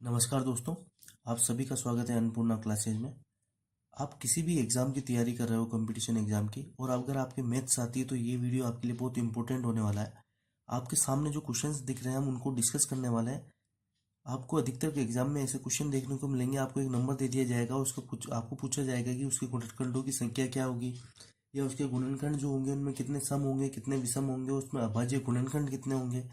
नमस्कार दोस्तों, आप सभी का स्वागत है अन्नपूर्णा क्लासेज में। आप किसी भी एग्ज़ाम की तैयारी कर रहे हो, कंपटीशन एग्ज़ाम की, और अगर आपके मैथ्स आती है तो ये वीडियो आपके लिए बहुत इंपॉर्टेंट होने वाला है। आपके सामने जो क्वेश्चंस दिख रहे हैं हम उनको डिस्कस करने वाले हैं। आपको अधिकतर के एग्जाम में ऐसे क्वेश्चन देखने को मिलेंगे। आपको एक नंबर दे दिया जाएगा, आपको पूछा जाएगा कि उसके गुणनखंडों की संख्या क्या होगी, या उसके गुणनखंड जो होंगे उनमें कितने सम होंगे, कितने विषम होंगे, उसमें अभाज्य गुणनखंड कितने होंगे,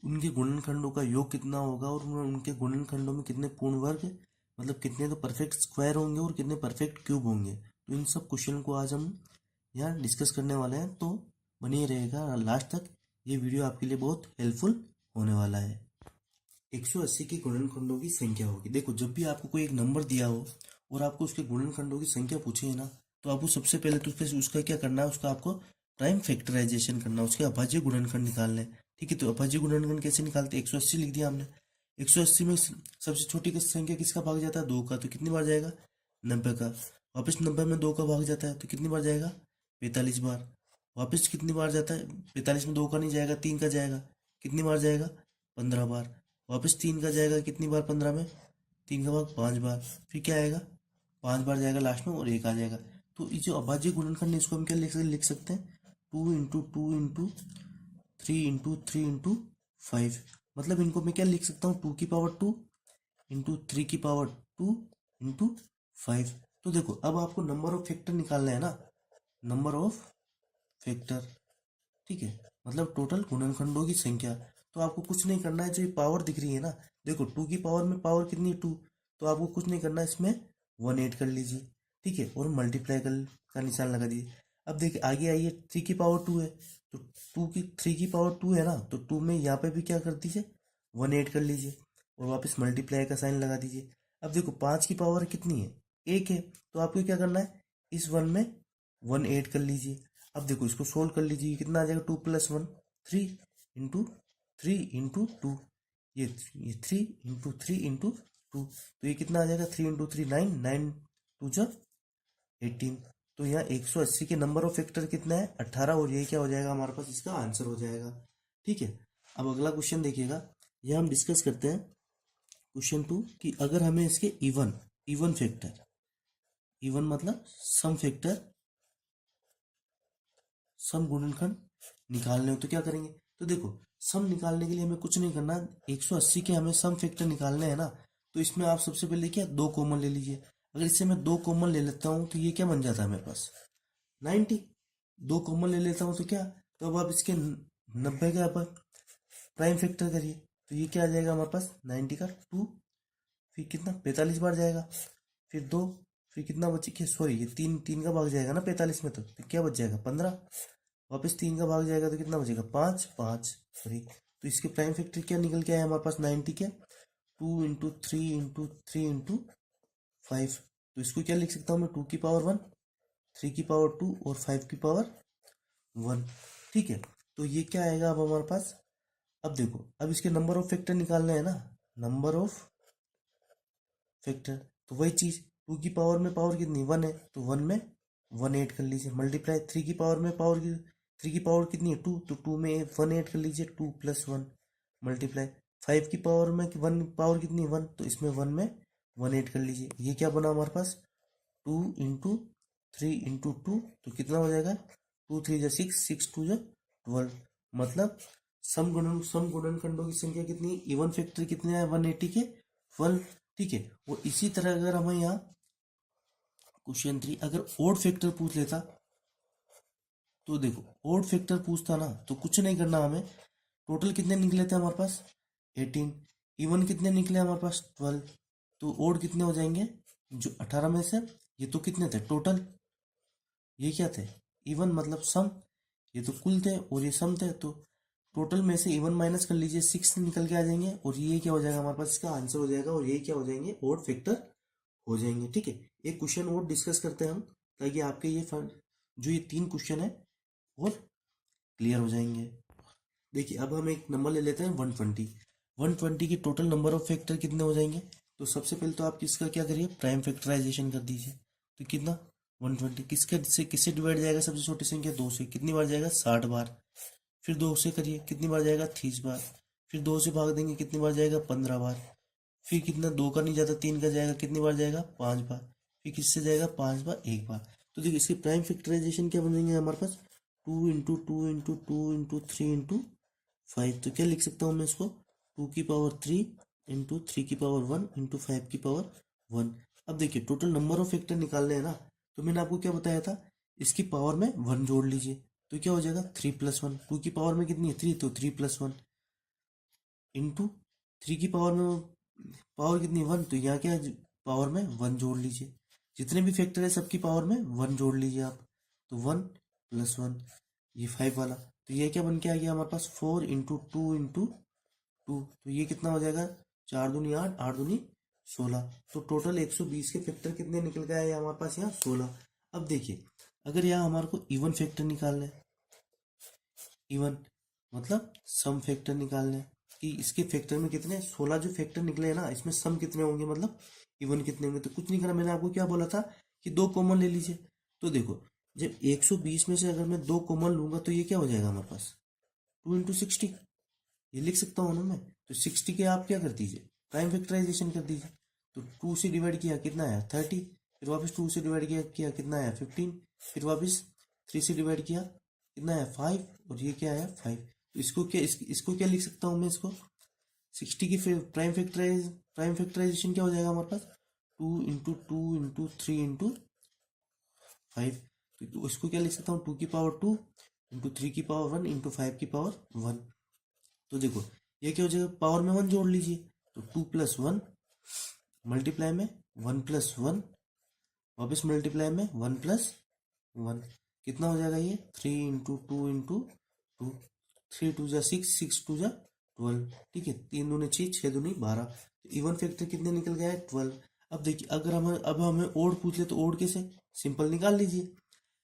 उनके गुणनखंडों का योग कितना होगा, और उनके गुणनखंडों में कितने पूर्ण वर्ग, मतलब कितने तो परफेक्ट स्क्वायर होंगे और कितने परफेक्ट क्यूब होंगे। तो इन सब क्वेश्चन को आज हम यहाँ डिस्कस करने वाले हैं, तो बनिए रहेगा लास्ट तक। ये वीडियो आपके लिए बहुत हेल्पफुल होने वाला है। 180 के गुणनखंडों की संख्या होगी। देखो, जब भी आपको कोई एक नंबर दिया हो और आपको उसके गुणनखंडों की संख्या पूछे है ना, तो आपको सबसे पहले तो उसका क्या करना है, उसका आपको प्राइम फैक्टराइजेशन करना है, उसके अभाज्य गुणनखंड निकालने हैं। ठीक है, तो अभाज्य गुणनखंड कैसे निकालते हैं? 180 लिख दिया हमने। 180 में सबसे छोटी संख्या किसका भाग जाता है? 2 का। तो कितनी बार जाएगा? 90 का। वापस 90 में 2 का भाग जाता है तो कितनी बार जाएगा? 45 बार। वापस कितनी बार जाता है? 45 में 2 का नहीं जाएगा, 3 का जाएगा। कितनी बार जाएगा? 15 बार। वापस 3 का जाएगा कितनी बार? 15 में 3 का भाग 5 बार। फिर क्या आएगा? 5 बार जाएगा लास्ट में, और 1 आ जाएगा। तो ये जो अभाज्य गुणनखंड है इसको हम क्या लिख सकते हैं? 2 इंटू 2 इंटू 3 इंटू 3 इंटू 5। मतलब इनको मैं क्या लिख सकता हूँ? 2 की पावर 2 इंटू 3 की पावर 2 इंटू 5। तो देखो, अब आपको नंबर ऑफ फैक्टर निकालना है ना, नंबर ऑफ फैक्टर। ठीक है, मतलब टोटल गुणनखंडों की संख्या। तो आपको कुछ नहीं करना है, जो ये पावर दिख रही है ना, देखो 2 की पावर में पावर कितनी है? 2। तो आपको कुछ नहीं करना है, इसमें 1 ऐड कर लीजिए। ठीक है, और मल्टीप्लाई कर का निशान लगा दीजिए। अब देखिए आगे आइए, 3 की पावर 2 है, तो 3 की पावर 2 है ना, तो 2 में यहाँ पे भी क्या कर दीजिए? 1 ऐड कर लीजिए, और वापस मल्टीप्लाई का साइन लगा दीजिए। अब देखो 5 की पावर कितनी है? 1 है, तो आपको क्या करना है? इस 1 में 1 ऐड कर लीजिए। अब देखो इसको सोल्व कर लीजिए, कितना आ जाएगा? 2 + 1 3 इंटू 3 इंटू 2। ये 3 इंटू 3 इंटू 2, तो ये कितना आ जाएगा? 3 इंटू 3 9, 9 2 = 18। तो यहाँ 180 के नंबर ऑफ फैक्टर कितना है? 18, और ये क्या हो जाएगा हमारे पास? इसका आंसर हो जाएगा। ठीक है, अब अगला क्वेश्चन देखिएगा। यह हम डिस्कस करते हैं क्वेश्चन 2, कि अगर हमें इसके इवन इवन फैक्टर, इवन मतलब सम फैक्टर, सम गुणनखंड निकालने हो तो क्या करेंगे? तो देखो, सम निकालने के लिए हमें कुछ नहीं करना। 180 के हमें सम फैक्टर निकालने हैं ना, तो इसमें आप सबसे पहले क्या, 2 कॉमन ले लीजिए। अगर इससे मैं 2 कॉमन ले लेता हूँ तो ये क्या बन जाता है मेरे पास? 90। 2 कॉमन ले लेता हूँ तो क्या, तो अब आप इसके 90 का आप प्राइम फैक्टर करिए, तो ये क्या आ जाएगा हमारे पास? 90 का 2, फिर कितना? 45 बार जाएगा, फिर 2, फिर कितना बचे? क्या, सॉरी, ये 3 3 का भाग जाएगा ना 45 में, तो क्या बच जाएगा? 15। वापस 3 का भाग जाएगा तो कितना बचेगा? 5 5, सॉरी। तो इसके प्राइम फैक्टर क्या निकल के आया हमारे पास? 90 के 2 इंटू 3 इंटू 3 इंटू 5। तो इसको क्या लिख सकता हूँ मैं? 2 की पावर 1, 3 की पावर 2 और 5 की पावर 1। ठीक है, तो ये क्या आएगा अब हमारे पास? अब देखो, अब इसके नंबर ऑफ फैक्टर निकालना है ना, नंबर ऑफ फैक्टर। तो वही चीज, 2 की पावर में पावर कितनी? 1 है, तो 1 में 1 ऐड कर लीजिए। मल्टीप्लाई 3 की पावर में पावर की, 3 की पावर कितनी है? 2, तो 2 में 1 ऐड कर लीजिए, 2 + 1। मल्टीप्लाई 5 की पावर में 1 पावर कितनी है? 1, तो इसमें 1 में 1 ऐड कर लीजिए। ये क्या बना हमारे पास? 2 इंटू 3 इंटू 2, तो कितना हो जाएगा? 2 3 = 6, 6 2 = 12। मतलब सम गुणनखंडों की संख्या कितनी है? इवन फैक्टर कितने हैं 180 के? 12। ठीक है, और इसी तरह अगर हमें यहाँ क्वेश्चन 3 अगर ओड फैक्टर पूछ लेता, तो देखो ओड फैक्टर पूछता ना, तो कुछ नहीं करना हमें। टोटल कितने निकले थे हमारे पास? 18। इवन कितने निकले हमारे पास? 12। तो ओड कितने हो जाएंगे? जो 18 में से, ये तो कितने थे टोटल? ये क्या थे? इवन मतलब सम। ये तो कुल थे और ये सम थे, तो टोटल में से इवन माइनस कर लीजिए, 6 निकल के आ जाएंगे, और ये क्या हो जाएगा हमारे पास? इसका आंसर हो जाएगा, और ये क्या हो जाएंगे? ओड फैक्टर हो जाएंगे। ठीक है, एक क्वेश्चन और डिस्कस करते हैं हम, ताकि आपके जो ये 3 क्वेश्चन है और क्लियर हो जाएंगे। देखिए, अब हम एक नंबर ले लेते हैं 120। 120 की टोटल नंबर ऑफ फैक्टर कितने हो जाएंगे? तो सबसे पहले तो आप किसका क्या करिए? प्राइम फैक्टराइजेशन कर दीजिए। तो कितना? 120 किससे डिवाइड जाएगा? सबसे छोटी संख्या 2 से, कितनी बार जाएगा? 60 बार। फिर 2 से करिए, कितनी बार जाएगा? 30 बार। फिर 2 से भाग देंगे, कितनी बार जाएगा? 15 बार। फिर कितना, 2 का नहीं जाता, 3 का जाएगा, कितनी बार जाएगा, 5 बार। फिर किससे जाएगा, 5 बार, एक बार। तो देखिए इसकी प्राइम फैक्टराइजेशन क्या बनेंगे हमारे पास, 2 × 2 × 2 × 3 × 5। तो क्या लिख सकता हूँ मैं इसको, 2 की पावर 3 × 3 की पावर 1 × 5 की पावर 1। अब देखिए टोटल नंबर ऑफ फैक्टर निकालने हैं ना, तो मैंने आपको क्या बताया था, इसकी पावर में 1 जोड़ लीजिए, तो क्या हो जाएगा 3+1। 2 की पावर में कितनी है, 3, तो 3+1 इंटू 3 की पावर में पावर कितनी, 1, तो यहाँ क्या पावर में 1 जोड़ लीजिए। जितने भी फैक्टर है सबकी पावर में 1 जोड़ लीजिए आप, तो 1+1, ये 5 वाला। तो ये क्या बन के आ गया हमारे पास, 4 × 2 × 2, तो ये कितना हो जाएगा, 4 दूनी 8, 8 दूनी 16। तो टोटल 120 के फैक्टर कितने निकल के आए हमारे पास यहाँ, 16। अब देखिए अगर यहाँ हमारे को इवन फैक्टर निकालना है, इवन मतलब सम फैक्टर निकालने हैं कि इसके फैक्टर में कितने, 16 जो फैक्टर निकले हैं ना, इसमें सम कितने होंगे, मतलब इवन कितने होंगे। तो कुछ नहीं करा, मैंने आपको क्या बोला था कि 2 कॉमन ले लीजिए। तो देखो जब 120 में से अगर मैं 2 कॉमन लूंगा तो ये क्या हो जाएगा हमारे पास, 2 × 60, ये लिख सकता हूँ ना मैं। तो 60 के आप क्या कर दीजिए, प्राइम फैक्टराइजेशन कर दीजिए। तो 2 से डिवाइड किया कितना आया, 30, फिर वापस 2 से डिवाइड किया कितना आया, 15, फिर वापस 3 से डिवाइड किया कितना आया, 5, और ये क्या आया, 5। तो इसको क्या लिख सकता हूँ मैं, इसको 60 की प्राइम फैक्टराइजेशन क्या हो जाएगा हमारे पास, 2 × 2 × 3 × 5। तो इसको क्या लिख सकता हूँ, 2 की पावर 2 × 3 की पावर 1 × 5 की पावर 1। तो देखो ये क्या हो जाएगा, पावर में 1 जोड़ लीजिए, तो 2+1 मल्टीप्लाई में 1+1, वापस मल्टीप्लाई में 1+1, कितना हो जाएगा ये, 3 × 2 × 2, 3×2 = 6, 6×2 = 12। ठीक है, 3 दूनी 6, 6 दूनी 12। तो इवन फैक्टर कितने निकल गया है, 12। अब देखिए अगर हमें ओड पूछ ले तो ओड कैसे, सिंपल निकाल लीजिए।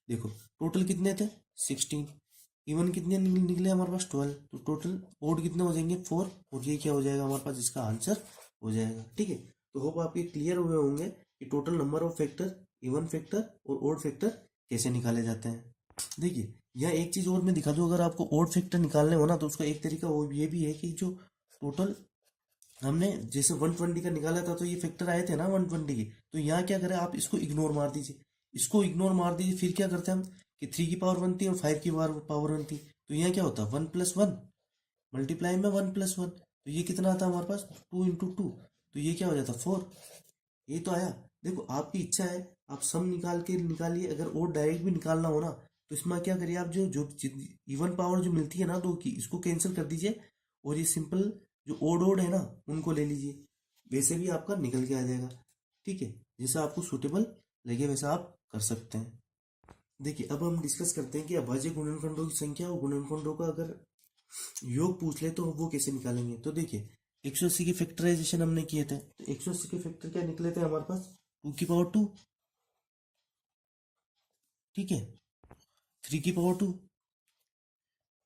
देखो टोटल कितने थे, 16, इवन कितने निकले हमारे पास, 12। तो टोटल ओड कितने हो जाएंगे, 4, और ये क्या हो जाएगा हमारे पास, इसका आंसर हो जाएगा। ठीक है, तो होप आपके क्लियर हुए होंगे कि total number of factor, even factor और ओड फैक्टर कैसे निकाले जाते हैं। देखिए यह एक चीज और मैं दिखा दूं, अगर आपको ओड फैक्टर निकालने हो ना, तो उसका एक तरीका वो ये भी है कि जो टोटल हमने जैसे 120 का निकाला था, तो ये फैक्टर आए थे ना 120 के, तो यहाँ क्या करें, आप इसको इग्नोर मार दीजिए, इसको इग्नोर मार दीजिए। फिर क्या करते हैं हम कि 3 की पावर 1 थी और 5 की पावर 1 थी, तो यहाँ क्या होता है, 1+1 मल्टीप्लाई में 1+1, तो ये कितना आता है हमारे पास, 2 × 2, तो ये क्या हो जाता, 4। ये तो आया। देखो आपकी इच्छा है, आप सम निकाल के निकालिए, अगर और डायरेक्ट भी निकालना हो ना, तो इसमें क्या करिए, आप जो जो इवन पावर जो मिलती है ना 2 की, इसको कैंसिल कर दीजिए, और ये सिंपल जो ओड ओड है ना उनको ले लीजिए, वैसे भी आपका निकल के आ जाएगा। ठीक है, जैसा आपको सूटेबल लगे वैसा आप कर सकते हैं। देखिए अब हम डिस्कस करते हैं कि अभाज्य गुणनखंडों की संख्या और गुणनखंडों का अगर योग पूछ ले तो वो कैसे निकालेंगे। तो देखिए 180 के फैक्टराइजेशन हमने किए थे, तो 180 के फैक्टर क्या निकले थे हमारे पास, 2 की पावर 2, ठीक है, 3 की पावर 2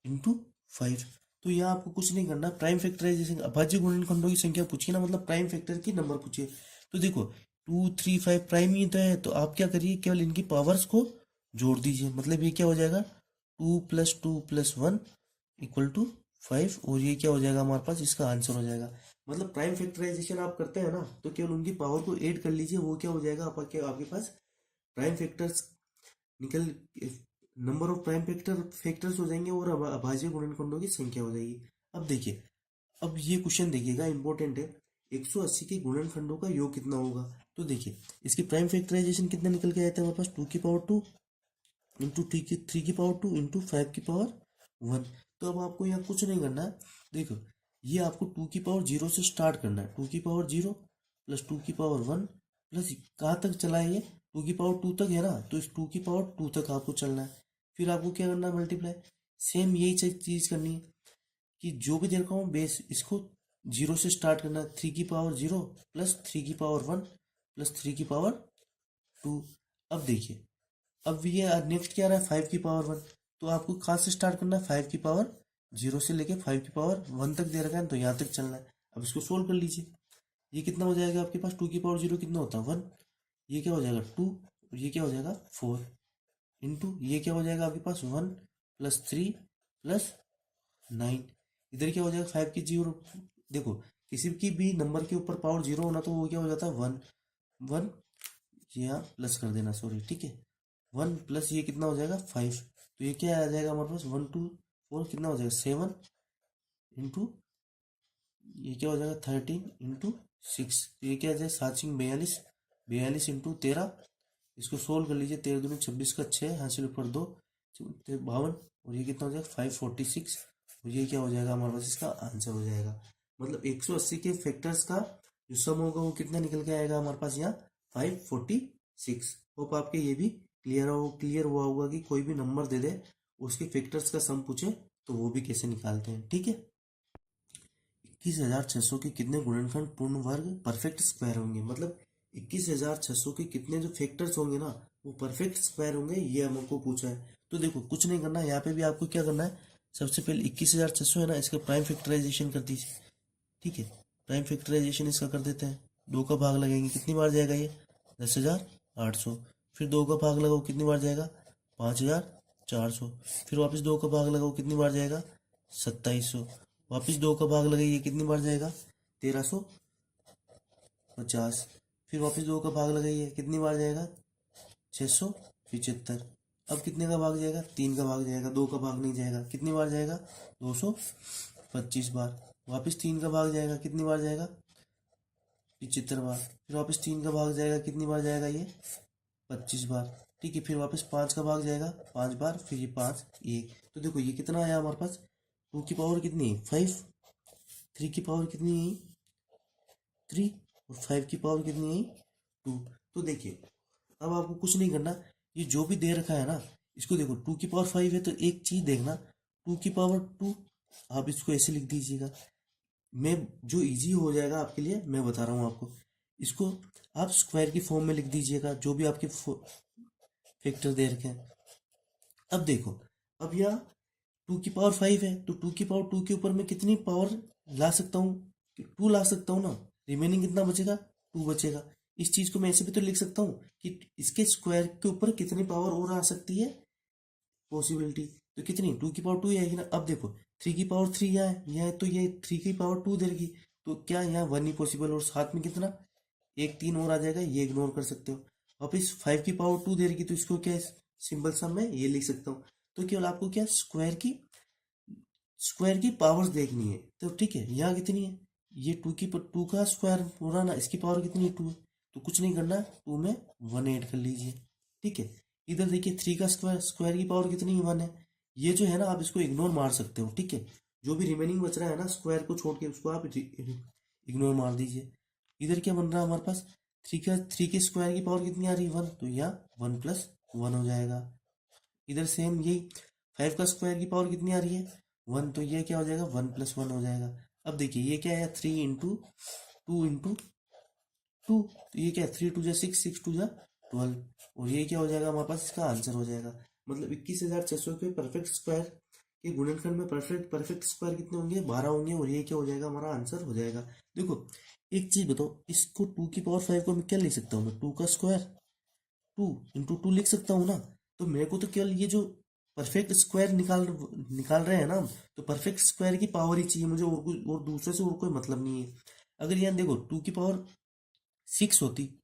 इंटू 5। तो यहाँ आपको कुछ नहीं करना, प्राइम फैक्टराइजेशन अभाज्य गुणनखंडों की संख्या पूछिए ना, मतलब प्राइम फैक्टर की नंबर पूछिए। तो देखो 2, 3, 5 प्राइम ही तो है, तो आप क्या करिए, केवल इनकी पावर्स को जोड़ दीजिए, मतलब ये क्या हो जाएगा, 2+2+1 = 5, और ये क्या हो जाएगा हमारे पास, इसका आंसर हो जाएगा। मतलब प्राइम फैक्टराइजेशन आप करते हैं ना, तो केवल उनकी पावर को ऐड कर लीजिए, वो क्या हो जाएगा आपके पास प्राइम फैक्टर्स निकल, नंबर ऑफ प्राइम फैक्टर्स हो जाएंगे, और अभाज्य गुणनखंडों की संख्या हो जाएगी। अब देखिए, अब ये क्वेश्चन देखिएगा, इंपॉर्टेंट है, 180 के गुणनखंडों का योग कितना होगा। तो देखिए इसकी प्राइम फैक्टराइजेशन कितना निकल के आया था हमारे पास, 2 की पावर 2 इंटू 3 की पावर 2 इंटू 5 की पावर 1। तो अब आपको यहाँ कुछ नहीं करना है, देखो ये आपको 2 की पावर 0 से स्टार्ट करना है, 2 की पावर 0 प्लस 2 की पावर 1 प्लस कहाँ तक चला है ये, 2 की पावर 2 तक है ना, तो इस 2 की पावर 2 तक आपको चलना है। फिर आपको क्या करना है, मल्टीप्लाई, सेम यही चीज करनी है कि जो भी दे रखा हूँ बेस, इसको 0 से स्टार्ट करना है, 3 की पावर 0 प्लस 3 की पावर 1 प्लस 3 की पावर 2। अब देखिए अब ये नेक्स्ट क्या आ रहा है, 5 की पावर 1, तो आपको कहाँ से स्टार्ट करना है, 5 की पावर 0 से लेके 5 की पावर 1 तक दे रखा है, तो यहाँ तक चलना है। अब इसको सोल्व कर लीजिए, ये कितना हो जाएगा आपके पास, 2 की पावर 0 कितना होता है 1, ये क्या हो जाएगा 2, और ये क्या हो जाएगा 4 इंटू ये क्या हो जाएगा आपके पास 1 + 3 + 9, इधर क्या हो जाएगा 5 की 0, देखो किसी की भी नंबर के ऊपर पावर 0 होना तो वो क्या हो जाता है 1 1, यहाँ प्लस कर देना, सॉरी, ठीक है। 1 प्लस ये कितना हो जाएगा 5, तो ये क्या आ जाएगा हमारे पास 1 2 4 कितना हो जाएगा 7 इंटू ये क्या हो जाएगा 13 इंटू 6, तो ये क्या आ जाएगा 7 × 42, 42 इंटू 13, इसको सोल्व कर लीजिए, 13 दूनी 26 का 6 हासिल ऊपर 2 52, और ये कितना हो जाएगा 546, और ये क्या हो जाएगा हमारे पास इसका आंसर हो जाएगा। मतलब 180 के फैक्टर्स का जो सम होगा वो कितना निकल के आएगा हमारे पास यहाँ 546। होप आपके ये भी क्लियर हुआ होगा कि कोई भी नंबर दे दे उसके फैक्टर्स का सम पूछे तो वो भी कैसे निकालते हैं, ठीक है। 21,600 के कितने गुणनखंड पूर्ण वर्ग परफेक्ट स्क्वायर होंगे, मतलब 21,600 के कितने जो फैक्टर्स होंगे ना वो परफेक्ट स्क्वायर होंगे, ये हमको पूछा है। तो देखो कुछ नहीं करना, यहाँ पे भी आपको क्या करना है, सबसे पहले 21,600 है ना, इसका प्राइम फैक्टराइजेशन कर दीजिए, ठीक है। प्राइम फैक्टराइजेशन इसका कर देते हैं, 2 का भाग लगेंगे, कितनी बार जाएगा ये 10,800, फिर 2 का भाग लगाओ कितनी बार जाएगा 5,400, फिर वापस 2 का भाग लगाओ कितनी बार जाएगा 2,700, वापस 2 का भाग लगाइए कितनी बार जाएगा 1,350, फिर वापस 2 का भाग लगाइए कितनी बार जाएगा 675। अब कितने का भाग जाएगा 3 का भाग जाएगा, 2 का भाग नहीं जाएगा, कितनी बार जाएगा 225 बार, वापस 3 का भाग जाएगा कितनी बार जाएगा 75 बार, फिर वापस 3 का भाग जाएगा कितनी बार जाएगा ये 25 बार, ठीक है। फिर वापस 5 का भाग जाएगा 5 बार, फिर ये 5 1, तो देखो ये कितना आया हमारे पास 2 की पावर कितनी है 5, 3 की पावर कितनी है 3, और 5 की पावर कितनी है 2। तो देखिए अब आपको कुछ नहीं करना, ये जो भी दे रखा है ना इसको देखो 2 की पावर 5 है तो एक चीज देखना 2 की पावर 2, आप इसको ऐसे लिख दीजिएगा। मैं जो इजी हो जाएगा आपके लिए मैं बता रहा हूँ आपको, इसको आप स्क्वायर की फॉर्म में लिख दीजिएगा जो भी आपके फैक्टर दे रखे हैं। अब देखो अब यहाँ 2 की पावर 5 है तो 2 की पावर 2 के ऊपर मैं कितनी पावर ला सकता हूँ 2 ला सकता हूँ ना, रिमेनिंग कितना बचेगा 2 बचेगा। इस चीज को मैं ऐसे भी तो लिख सकता हूँ कि इसके स्क्वायर के ऊपर कितनी पावर और आ सकती है पॉसिबिलिटी, तो कितनी 2 की पावर 2 आएगी ना। अब देखो 3 की पावर 3 यहाँ है तो ये 3 की पावर 2 देगी, तो क्या यहाँ 1 ही पॉसिबल, और साथ में कितना एक 3 और आ जाएगा, ये इग्नोर कर सकते हो। वापिस 5 की पावर 2 दे रही तो इसको क्या सिंपल सम में ये लिख सकता हूँ। तो केवल आपको क्या स्क्वायर की पावर्स देखनी है, तो ठीक है यहाँ कितनी है ये 2 का स्क्वायर पूरा ना, इसकी पावर कितनी है 2 है, तो कुछ नहीं करना 2 में 1 ऐड कर लीजिए, ठीक है। इधर देखिए 3 का स्क्वायर की पावर कितनी है 1 है, ये जो है ना आप इसको इग्नोर मार सकते हो, ठीक है। जो भी रिमेनिंग बच रहा है ना स्क्वायर को छोड़ के उसको आप इग्नोर मार दीजिए। इधर क्या बन रहा है हमारे पास 3 के स्क्वायर की पावर कितनी आ रही है 1, तो यहाँ 1 + 1 हो जाएगा। इधर सेम यही 5 का स्क्वायर की पावर कितनी आ रही है 1, तो ये क्या हो जाएगा 1 + 1 हो जाएगा। अब देखिए ये क्या है 3 × 2 × 2, तो ये क्या है 3 × 2 = 6, 6 × 2 = 12, और ये क्या हो जाएगा हमारे पास इसका आंसर हो जाएगा। मतलब 21,600 के परफेक्ट स्क्वायर के गुणनखंड में परफेक्ट स्क्वायर कितने होंगे 12 होंगे, और ये क्या हो जाएगा हमारा आंसर हो जाएगा। देखो एक चीज बताओ, इसको 2 की पावर 5 को मैं क्या लिख सकता हूँ, मैं 2 का स्क्वायर 2 × 2 लिख सकता हूँ ना। तो मेरे को तो केवल ये जो परफेक्ट स्क्वायर निकाल रहे हैं ना हम, तो परफेक्ट स्क्वायर की पावर ही चाहिए मुझे, और दूसरे से और कोई मतलब नहीं है। अगर यहाँ देखो 2 की पावर 6 होती,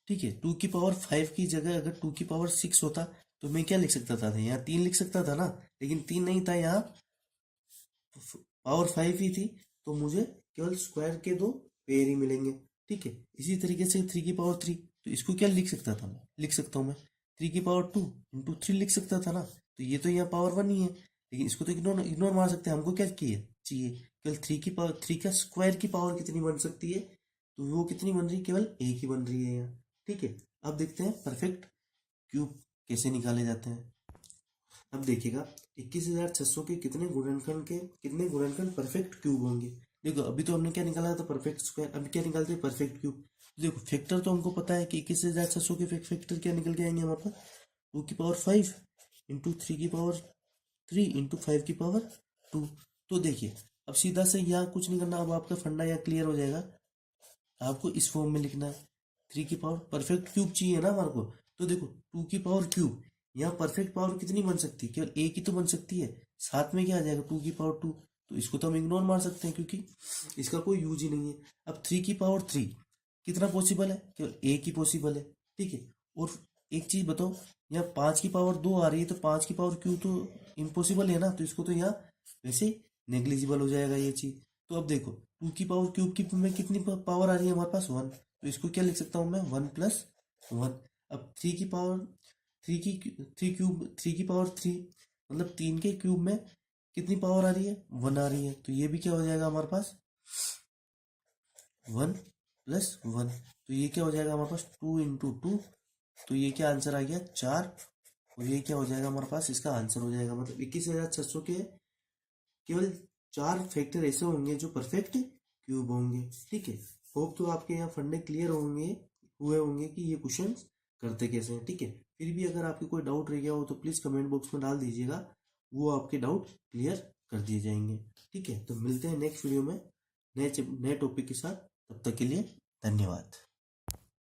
ठीक है, 2 की पावर 5 की जगह अगर 2 की पावर 6 होता तो मैं क्या लिख सकता था यहाँ 3 लिख सकता था ना, लेकिन 3 नहीं था, यहाँ पावर 5 ही थी, तो मुझे केवल स्क्वायर के 2 पेयर ही मिलेंगे, ठीक है। इसी तरीके से 3 की पावर 3, तो इसको क्या लिख सकता था मैं, लिख सकता हूँ मैं 3 की पावर 2 × 3 लिख सकता था ना, तो ये तो यहाँ पावर 1 ही है, लेकिन इसको तो इग्नोर मार सकते हैं। हमको क्या चाहिए केवल 3 का स्क्वायर की पावर कितनी बन सकती है, तो वो कितनी बन रही है केवल 1 ही बन रही है यहाँ, ठीक है। अब देखते हैं परफेक्ट क्यूब कैसे निकाले जाते हैं। अब देखिएगा 21,600 के कितने गुणनखंड परफेक्ट क्यूब होंगे। देखो अभी तो हमने क्या निकाला था परफेक्ट स्क्वायर, अभी क्या निकालते हैं परफेक्ट क्यूब। देखो फैक्टर तो हमको पता है कि 21,600 के फैक्टर क्या निकल के आएंगे हमारे पास 2 की पावर 5 × 3 की पावर 3 × 5 की पावर 2। तो देखिए अब सीधा से यहाँ कुछ नहीं करना, अब आपका फंडा यहाँ क्लियर हो जाएगा। आपको इस फॉर्म में लिखना है 3 की पावर परफेक्ट क्यूब चाहिए ना हमारे को, तो देखो 2 की पावर क्यूब, यहाँ परफेक्ट पावर कितनी बन सकती है केवल 1 ही तो बन सकती है, साथ में क्या आ जाएगा 2 की पावर 2, तो इसको तो हम इग्नोर मार सकते हैं क्योंकि इसका कोई यूज ही नहीं है। अब 3 की पावर 3 कितना पॉसिबल है, केवल एक ही पॉसिबल है, ठीक है। और एक चीज बताओ, यहाँ 5 की पावर 2 आ रही है तो 5 की पावर क्यूब तो इम्पॉसिबल है ना, तो इसको तो यहाँ वैसे नेग्लिजिबल हो जाएगा ये चीज। तो अब देखो 2 की पावर क्यूब में कितनी पावर आ रही है हमारे पास 1, तो इसको क्या लिख सकता हूँ मैं 1+1। अब 3 की पावर 3 मतलब 3 के क्यूब में कितनी पावर आ रही है 1 आ रही है, तो ये भी क्या हो जाएगा हमारे पास 1+1। तो ये क्या हो जाएगा हमारे पास 2 × 2, तो ये क्या आंसर आ गया 4। और ये क्या हो जाएगा हमारे पास, इसका आंसर हो जाएगा मतलब 21,600 के केवल 4 फैक्टर ऐसे होंगे जो परफेक्ट क्यूब होंगे, ठीक है। होप तो आपके यहाँ फंडे क्लियर हुए होंगे कि ये क्वेश्चन करते कैसे हैं, ठीक है। फिर भी अगर आपके कोई डाउट रह गया हो तो प्लीज़ कमेंट बॉक्स में डाल दीजिएगा, वो आपके डाउट क्लियर कर दिए जाएंगे, ठीक है। तो मिलते हैं नेक्स्ट वीडियो में नए टॉपिक के साथ, तब तक के लिए धन्यवाद।